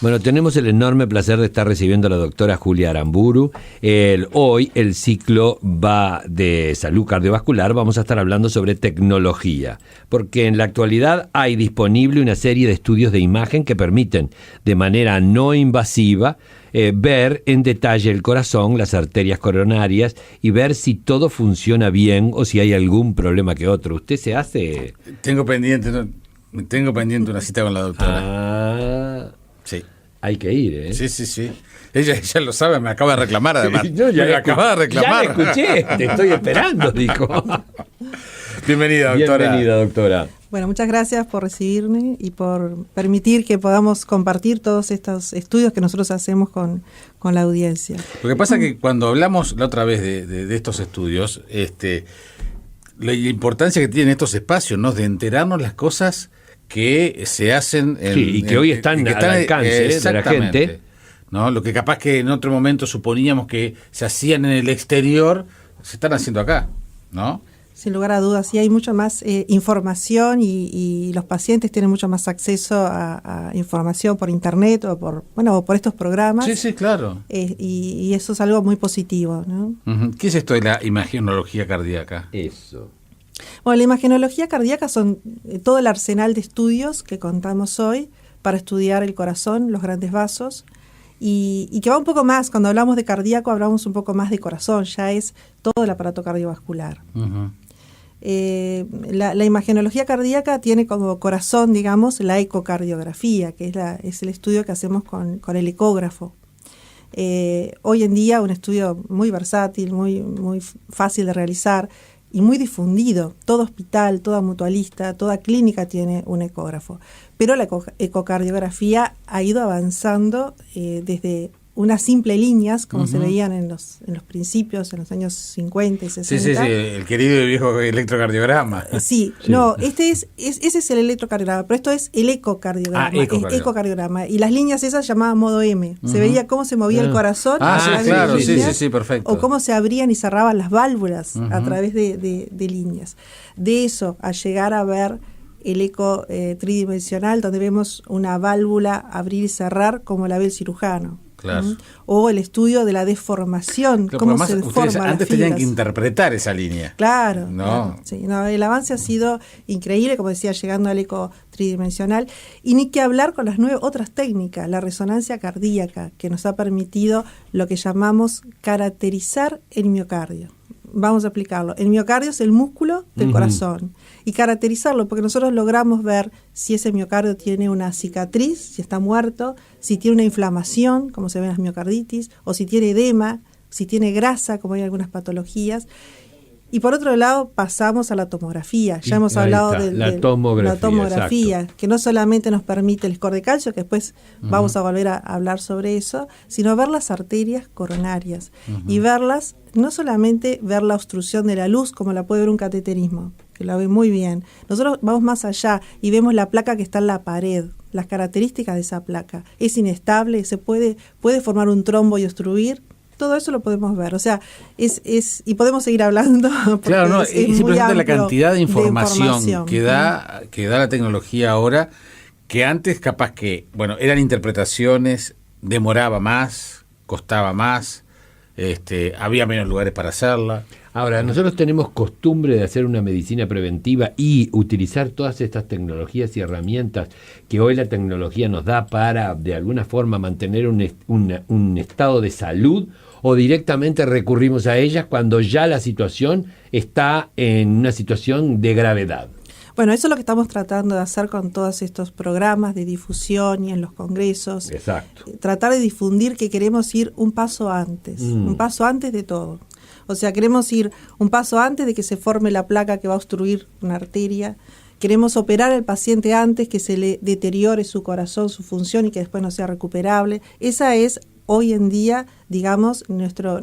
Bueno, tenemos el enorme placer de estar recibiendo a la doctora Julia Aramburu. Hoy el ciclo va de salud cardiovascular, vamos a estar hablando sobre tecnología, porque en la actualidad hay disponible una serie de estudios de imagen que permiten de manera no invasiva ver en detalle el corazón, las arterias coronarias y ver si todo funciona bien o si hay algún problema que otro. ¿Usted se hace? Tengo pendiente una cita con la doctora. Sí. Hay que ir, ¿eh? Sí. Ella lo sabe, me acaba de reclamar además. Me acaba de reclamar. Ya la escuché, te estoy esperando, dijo. Bienvenida, doctora. Bienvenida, doctora. Bueno, muchas gracias por recibirme y por permitir que podamos compartir todos estos estudios que nosotros hacemos con la audiencia. Lo que pasa es que cuando hablamos la otra vez de estos estudios, la importancia que tienen estos espacios, ¿no? De enterarnos las cosas que se hacen y que hoy están al alcance de la gente, ¿no? Lo que capaz que en otro momento suponíamos que se hacían en el exterior, se están haciendo acá, ¿no? Sin lugar a dudas, sí hay mucha más información y los pacientes tienen mucho más acceso a información por internet o por estos programas. Sí, claro. Y eso es algo muy positivo, ¿no? Uh-huh. ¿Qué es esto de la imagenología cardíaca? Eso. Bueno, la imagenología cardíaca son todo el arsenal de estudios que contamos hoy para estudiar el corazón, los grandes vasos, y que va un poco más, cuando hablamos de cardíaco hablamos un poco más de corazón, ya es todo el aparato cardiovascular. Uh-huh. La imagenología cardíaca tiene como corazón, digamos, la ecocardiografía, que es el estudio que hacemos con el ecógrafo. Hoy en día un estudio muy versátil, muy fácil de realizar, y muy difundido. Todo hospital, toda mutualista, toda clínica tiene un ecógrafo. Pero la ecocardiografía ha ido avanzando desde unas simples líneas, como se veían en los principios, en los años 50 y 60. Sí, el querido y viejo electrocardiograma. Sí, no, ese es el electrocardiograma, pero esto es el ecocardiograma. Ecocardiograma. Y las líneas esas llamaban modo M. Se veía cómo se movía el corazón. Claro, sí, perfecto. O cómo se abrían y cerraban las válvulas a través de líneas. De eso, a llegar a ver el eco tridimensional, donde vemos una válvula abrir y cerrar como la ve el cirujano. Claro. O el estudio de la deformación, cómo se deforman las antes fibras. Tenían que interpretar esa línea. Claro, ¿no? Claro, sí, no, el avance ha sido increíble, como decía, llegando al eco tridimensional. Y ni que hablar con las otras técnicas, la resonancia cardíaca, que nos ha permitido lo que llamamos caracterizar el miocardio. Vamos a explicarlo. El miocardio es el músculo del corazón. Y caracterizarlo, porque nosotros logramos ver si ese miocardio tiene una cicatriz, si está muerto, si tiene una inflamación, como se ven las miocarditis, o si tiene edema, si tiene grasa, como hay algunas patologías. Y por otro lado, pasamos a la tomografía. Ya hemos hablado de la tomografía, que no solamente nos permite el score de calcio, que después vamos a volver a hablar sobre eso, sino ver las arterias coronarias. Y verlas, no solamente ver la obstrucción de la luz, como la puede ver un cateterismo, que la ve muy bien. Nosotros vamos más allá y vemos la placa que está en la pared, las características de esa placa. Es inestable, puede formar un trombo y obstruir. Todo eso lo podemos ver, o sea, y podemos seguir hablando. Claro, no, es simplemente la cantidad de información que da la tecnología ahora, que antes capaz que, eran interpretaciones, demoraba más, costaba más, había menos lugares para hacerla. Ahora, nosotros tenemos costumbre de hacer una medicina preventiva y utilizar todas estas tecnologías y herramientas que hoy la tecnología nos da para, de alguna forma, mantener un estado de salud, o directamente recurrimos a ellas cuando ya la situación está en una situación de gravedad. Bueno, eso es lo que estamos tratando de hacer con todos estos programas de difusión y en los congresos. Exacto. Tratar de difundir que queremos ir un paso antes de todo. O sea, queremos ir un paso antes de que se forme la placa que va a obstruir una arteria. Queremos operar al paciente antes que se le deteriore su corazón, su función y que después no sea recuperable. Esa es hoy en día, digamos, nuestro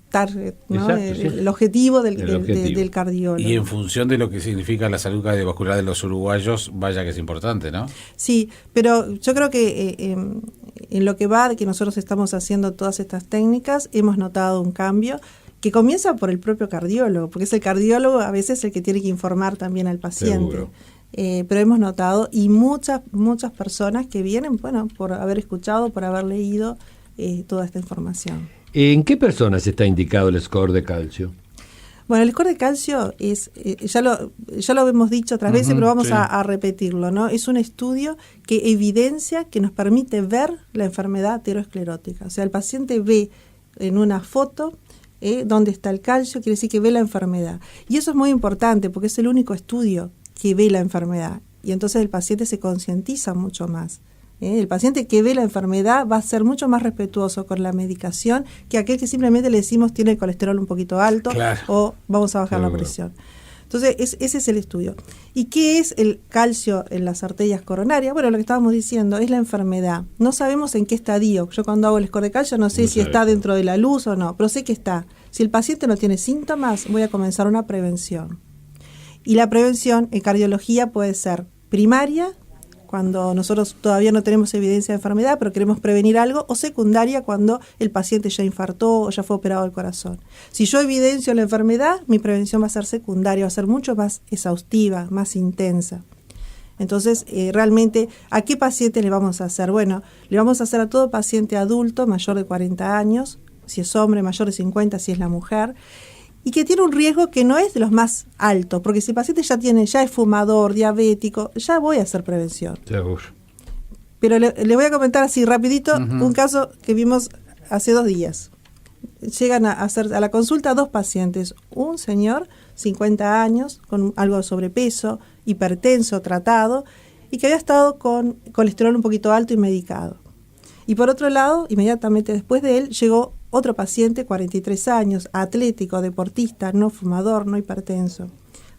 target, ¿no? El objetivo del cardiólogo. Y en función de lo que significa la salud cardiovascular de los uruguayos, vaya que es importante, ¿no? Sí, pero yo creo que en lo que va de que nosotros estamos haciendo todas estas técnicas, hemos notado un cambio que comienza por el propio cardiólogo, porque es el cardiólogo a veces el que tiene que informar también al paciente. Seguro. pero hemos notado, y muchas personas que vienen, bueno, por haber escuchado, por haber leído toda esta información. ¿En qué personas está indicado el score de calcio? Bueno, el score de calcio es, ya lo hemos dicho otras veces, pero vamos a repetirlo, ¿no? Es un estudio que evidencia, que nos permite ver la enfermedad aterosclerótica. O sea, el paciente ve en una foto dónde está el calcio, quiere decir que ve la enfermedad. Y eso es muy importante porque es el único estudio que ve la enfermedad. Y entonces el paciente se concientiza mucho más. El paciente que ve la enfermedad va a ser mucho más respetuoso con la medicación que aquel que simplemente le decimos tiene el colesterol un poquito alto, claro, o vamos a bajar la presión. Entonces, ese es el estudio. ¿Y qué es el calcio en las arterias coronarias? Bueno, lo que estábamos diciendo es la enfermedad. No sabemos en qué estadio. Yo cuando hago el score de calcio no sé si está dentro de la luz o no, pero sé que está. Si el paciente no tiene síntomas, voy a comenzar una prevención. Y la prevención en cardiología puede ser primaria, cuando nosotros todavía no tenemos evidencia de enfermedad, pero queremos prevenir algo, o secundaria, cuando el paciente ya infartó o ya fue operado del corazón. Si yo evidencio la enfermedad, mi prevención va a ser secundaria, va a ser mucho más exhaustiva, más intensa. Entonces, realmente, ¿a qué paciente le vamos a hacer? Bueno, le vamos a hacer a todo paciente adulto mayor de 40 años, si es hombre, mayor de 50, si es la mujer, y que tiene un riesgo que no es de los más altos, porque si el paciente ya es fumador, diabético, ya voy a hacer prevención. Seguro. Pero le voy a comentar así rapidito un caso que vimos hace 2 días. Llegan a hacer a la consulta 2 pacientes, un señor, 50 años, con algo de sobrepeso, hipertenso, tratado, y que había estado con colesterol un poquito alto y medicado. Y por otro lado, inmediatamente después de él, llegó otro paciente, 43 años, atlético, deportista, no fumador, no hipertenso.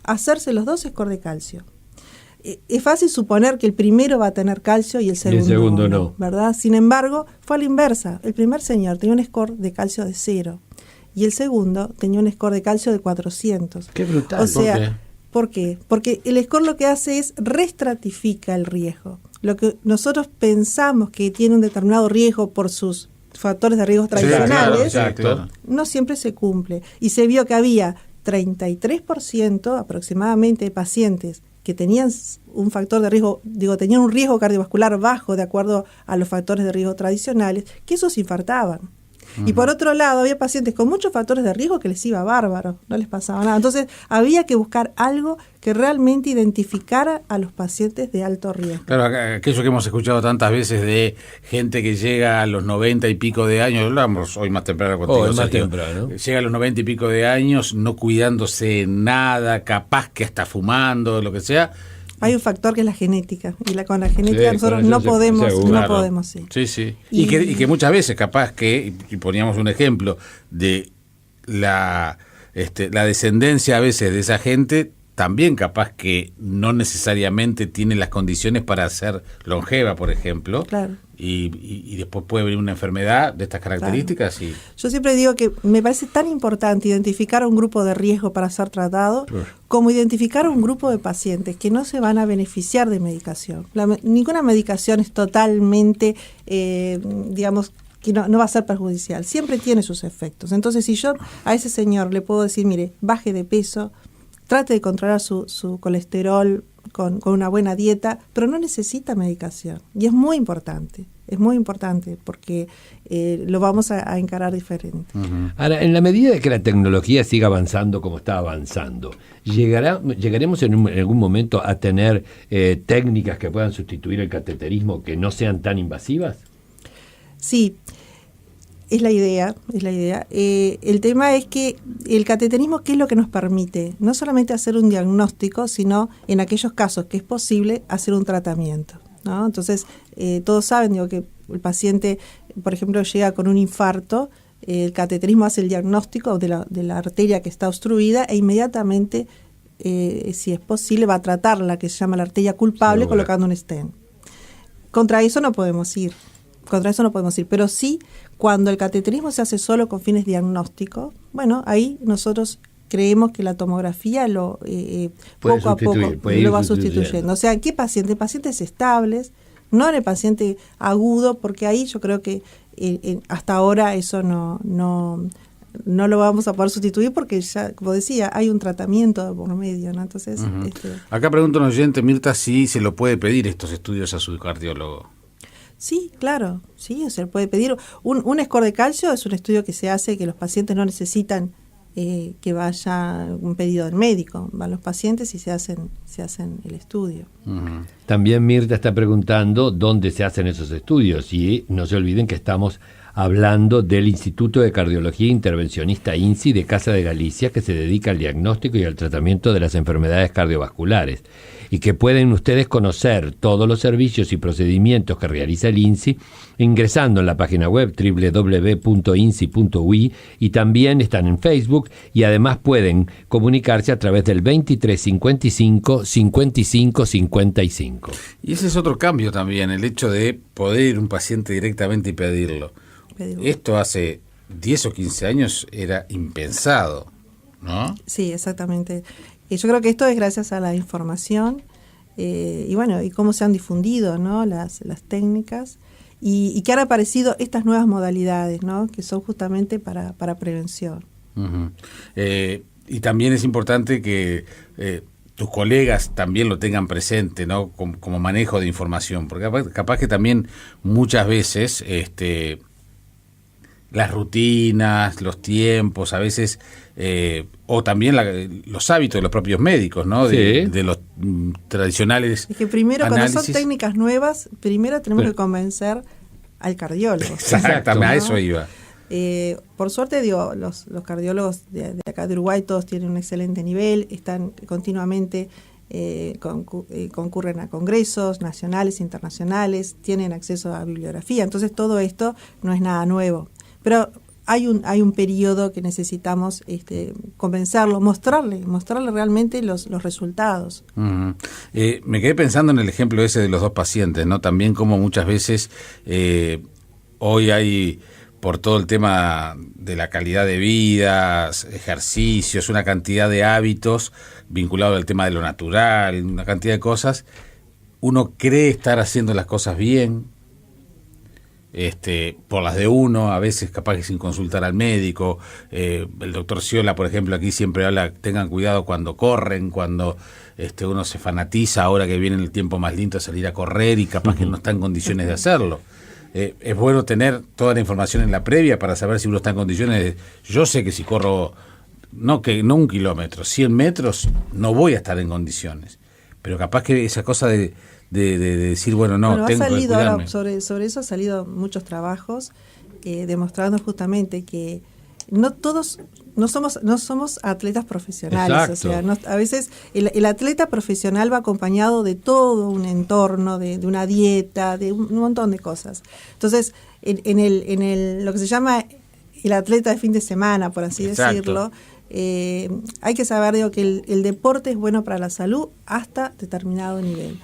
Hacerse los 2 score de calcio. Es fácil suponer que el primero va a tener calcio y el segundo no, ¿verdad? Sin embargo, fue a la inversa. El primer señor tenía un score de calcio de 0 y el segundo tenía un score de calcio de 400. ¡Qué brutal! O sea, ¿por qué? Porque el score lo que hace es restratifica el riesgo. Lo que nosotros pensamos que tiene un determinado riesgo por sus factores de riesgo tradicionales, claro. No siempre se cumple. Y se vio que había 33% aproximadamente de pacientes que tenían un factor de riesgo, tenían un riesgo cardiovascular bajo de acuerdo a los factores de riesgo tradicionales, que esos infartaban. Y por otro lado, había pacientes con muchos factores de riesgo que les iba bárbaro, no les pasaba nada. Entonces, había que buscar algo que realmente identificara a los pacientes de alto riesgo. Claro, aquello que hemos escuchado tantas veces de gente que llega a los 90 y pico de años, hablamos hoy más temprano contigo, llega a los 90 y pico de años no cuidándose nada, capaz que hasta fumando, lo que sea. Hay un factor que es la genética, y con la genética nosotros no podemos. Sí. Y que muchas veces, capaz que, y poníamos un ejemplo, de la descendencia a veces de esa gente, también capaz que no necesariamente tiene las condiciones para ser longeva, por ejemplo. Claro. Y después puede venir una enfermedad de estas características. Claro. Yo siempre digo que me parece tan importante identificar a un grupo de riesgo para ser tratado, como identificar a un grupo de pacientes que no se van a beneficiar de medicación. Ninguna medicación es totalmente, que no va a ser perjudicial. Siempre tiene sus efectos. Entonces, si yo a ese señor le puedo decir, mire, baje de peso, trate de controlar su colesterol con una buena dieta, pero no necesita medicación. Y es muy importante porque lo vamos a encarar diferente. Ahora, en la medida de que la tecnología siga avanzando como está avanzando, ¿llegaremos en algún momento a tener técnicas que puedan sustituir el cateterismo que no sean tan invasivas? Sí. Es la idea. El tema es que el cateterismo, ¿qué es lo que nos permite? No solamente hacer un diagnóstico, sino en aquellos casos que es posible hacer un tratamiento, ¿no? Entonces, todos saben que el paciente, por ejemplo, llega con un infarto, el cateterismo hace el diagnóstico de la arteria que está obstruida e inmediatamente, si es posible, va a tratar la que se llama la arteria culpable colocando un stent. Contra eso no podemos ir, pero sí, cuando el cateterismo se hace solo con fines diagnósticos, bueno, ahí nosotros creemos que la tomografía poco a poco lo va sustituyendo. O sea, ¿en qué paciente? En pacientes estables, no en el paciente agudo, porque ahí yo creo que hasta ahora eso no no lo vamos a poder sustituir porque ya, como decía, hay un tratamiento por medio, ¿no? Entonces, Acá pregunta un oyente, Mirta, si se lo puede pedir estos estudios a su cardiólogo. Sí, claro, sí, se le puede pedir. Un score de calcio es un estudio que se hace que los pacientes no necesitan que vaya un pedido del médico. Van los pacientes y se hacen el estudio. También Mirta está preguntando dónde se hacen esos estudios y no se olviden que estamos hablando del Instituto de Cardiología Intervencionista INSI de Casa de Galicia, que se dedica al diagnóstico y al tratamiento de las enfermedades cardiovasculares, y que pueden ustedes conocer todos los servicios y procedimientos que realiza el INSI ingresando en la página web www.insi.ui, y también están en Facebook, y además pueden comunicarse a través del 23 55 55 55. Y ese es otro cambio también, el hecho de poder ir un paciente directamente y pedirlo. Esto hace 10 o 15 años era impensado, ¿no? Sí, exactamente. Yo creo que esto es gracias a la información y bueno, y cómo se han difundido, ¿no? las técnicas y que han aparecido estas nuevas modalidades, ¿no? Que son justamente para prevención. Y también es importante que tus colegas también lo tengan presente, ¿no? Como manejo de información, porque capaz que también muchas veces las rutinas, los tiempos, a veces, o también los hábitos de los propios médicos, ¿no? De los tradicionales. Es que primero, análisis. Cuando son técnicas nuevas, primero tenemos que convencer al cardiólogo. Exactamente, ¿no? a eso iba. Por suerte, digo, los cardiólogos de acá de Uruguay todos tienen un excelente nivel, están continuamente, concurren a congresos nacionales, internacionales, tienen acceso a bibliografía, entonces todo esto no es nada nuevo. Pero hay un periodo que necesitamos convencerlo, mostrarle realmente los resultados. Me quedé pensando en el ejemplo ese de los dos pacientes, ¿no? También como muchas veces hoy hay, por todo el tema de la calidad de vida, ejercicios, una cantidad de hábitos vinculados al tema de lo natural, una cantidad de cosas, uno cree estar haciendo las cosas bien, por las de uno, a veces capaz que sin consultar al médico. El doctor Ciola, por ejemplo, aquí siempre habla, tengan cuidado cuando corren, cuando uno se fanatiza, ahora que viene el tiempo más lindo, a salir a correr y capaz que no está en condiciones de hacerlo. Es bueno tener toda la información en la previa para saber si uno está en condiciones de, yo sé que si corro, no 1 kilómetro, 100 metros, no voy a estar en condiciones. Pero capaz que esa cosa de decir, bueno, tengo que cuidarme. Ahora, sobre eso han salido muchos trabajos demostrando justamente que no somos atletas profesionales. Exacto. O sea, a veces el atleta profesional va acompañado de todo un entorno, de una dieta, de un montón de cosas. Entonces, en lo que se llama el atleta de fin de semana, por así decirlo, hay que saber, que el deporte es bueno para la salud hasta determinado nivel.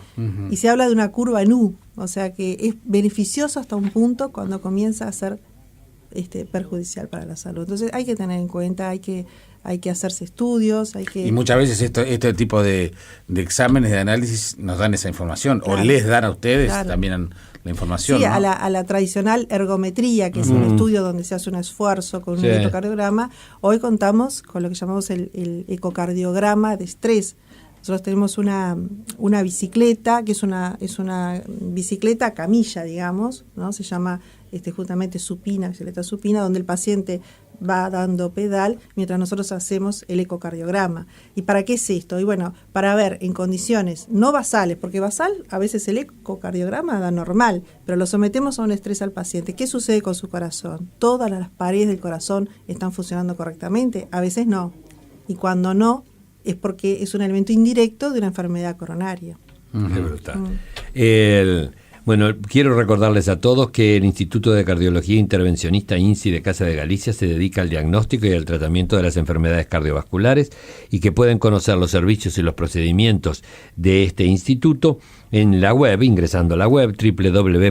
Y se habla de una curva en U, o sea que es beneficioso hasta un punto cuando comienza a ser perjudicial para la salud. Entonces hay que tener en cuenta, hay que hacerse estudios, Y muchas veces este tipo de exámenes, de análisis, nos dan esa información, claro, o les dan a ustedes también la información. Sí, ¿no? a la tradicional ergometría, que es un estudio donde se hace un esfuerzo con un electrocardiograma. Hoy contamos con lo que llamamos el ecocardiograma de estrés. Nosotros tenemos una bicicleta, que es una bicicleta camilla, digamos, ¿no? Se llama justamente supina, bicicleta supina, donde el paciente va dando pedal mientras nosotros hacemos el ecocardiograma. ¿Y para qué es esto? Y bueno, para ver en condiciones no basales, porque basal a veces el ecocardiograma da normal, pero lo sometemos a un estrés al paciente. ¿Qué sucede con su corazón? ¿Todas las paredes del corazón están funcionando correctamente? A veces no. Y cuando no, es porque es un elemento indirecto de una enfermedad coronaria. Qué brutal. Bueno, quiero recordarles a todos que el Instituto de Cardiología Intervencionista INSI de Casa de Galicia se dedica al diagnóstico y al tratamiento de las enfermedades cardiovasculares y que pueden conocer los servicios y los procedimientos de este instituto en la web, ingresando a la web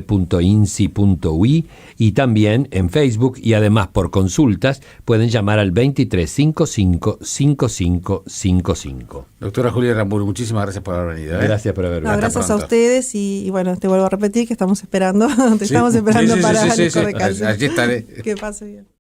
www.insi.ui, y también en Facebook, y además por consultas pueden llamar al 23 55 55 55. Doctora Julia Aramburu, muchísimas gracias por haber venido. Gracias por haber venido. Gracias a ustedes y bueno, te vuelvo a repetir que estamos esperando, para el corre calcio. Allí estaré. Que pase bien.